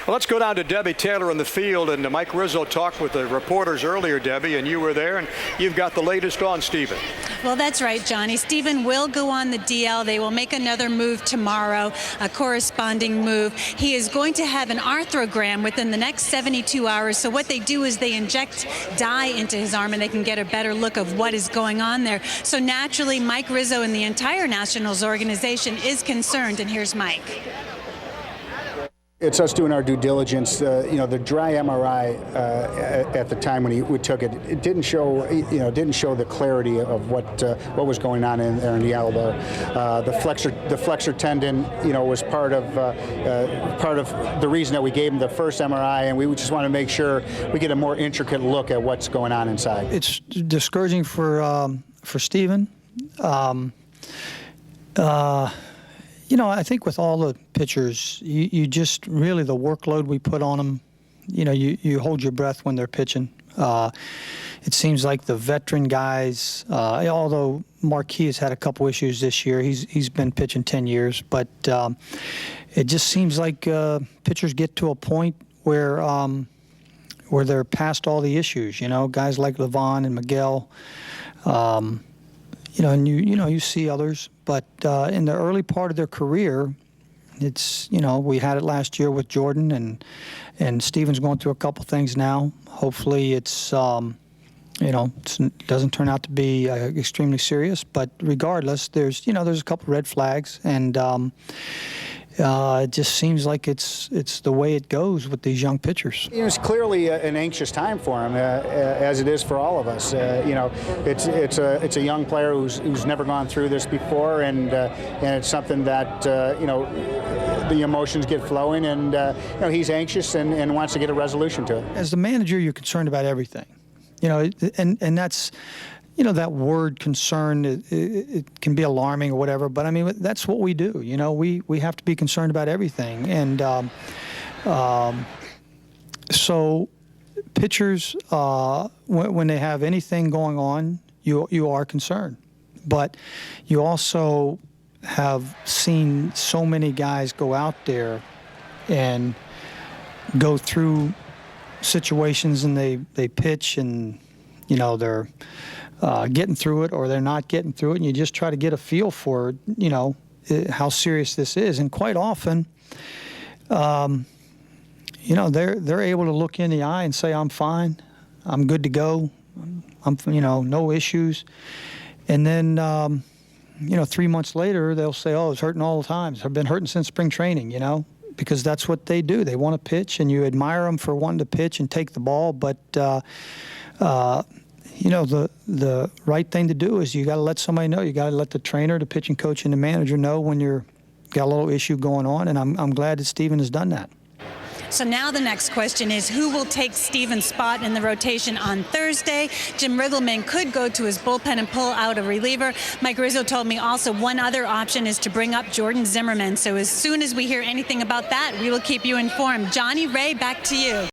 Well, let's go down to Debbie Taylor in the field, and Mike Rizzo talked with the reporters earlier, Debbie, and you were there, and you've got the latest on Steven. Well, that's right, Johnny. Steven will go on the DL. They will make another move tomorrow, a corresponding move. He is going to have an arthrogram within the next 72 hours. So what they do is they inject dye into his arm, and they can get a better look of what is going on there. So naturally, Mike Rizzo and the entire Nationals organization is concerned, and here's Mike. It's us doing our due diligence. The dry MRI at the time when we took it, it didn't show, didn't show the clarity of what was going on in there in the elbow. The flexor tendon, was part of the reason that we gave him the first MRI, and we just want to make sure we get a more intricate look at what's going on inside. It's discouraging for Steven. I think with all the pitchers, you just really, the workload we put on them, you hold your breath when they're pitching. It seems like the veteran guys, although Marquis has had a couple issues this year, he's been pitching 10 years, but it just seems like pitchers get to a point where they're past all the issues. Guys like Levon and Miguel. And you see others, but in the early part of their career, it's, we had it last year with Jordan, and Steven's going through a couple things now. Hopefully it doesn't turn out to be extremely serious, but regardless, there's a couple red flags, and it just seems like it's the way it goes with these young pitchers. It's clearly an anxious time for him, as it is for all of us. It's a young player who's never gone through this before, and it's something that the emotions get flowing, and he's anxious and wants to get a resolution to it. As the manager, you're concerned about everything, and that's. That word concern, it can be alarming or whatever, but I mean, that's what we do. We have to be concerned about everything. And so pitchers, when they have anything going on, you are concerned. But you also have seen so many guys go out there and go through situations, and they pitch, and, they're getting through it, or they're not getting through it, and you just try to get a feel for, how serious this is. And quite often, they're able to look in the eye and say, I'm fine, I'm good to go, I'm no issues. And then, 3 months later, they'll say, oh, it's hurting all the time. It's been hurting since spring training, because that's what they do. They want to pitch, and you admire them for wanting to pitch and take the ball, but the right thing to do is you got to let somebody know. You got to let the trainer, the pitching coach, and the manager know when you're got a little issue going on, and I'm glad that Steven has done that. So now the next question is, who will take Steven's spot in the rotation on Thursday? Jim Riggleman could go to his bullpen and pull out a reliever. Mike Rizzo told me also one other option is to bring up Jordan Zimmerman. So as soon as we hear anything about that, we will keep you informed. Johnny, Ray, back to you.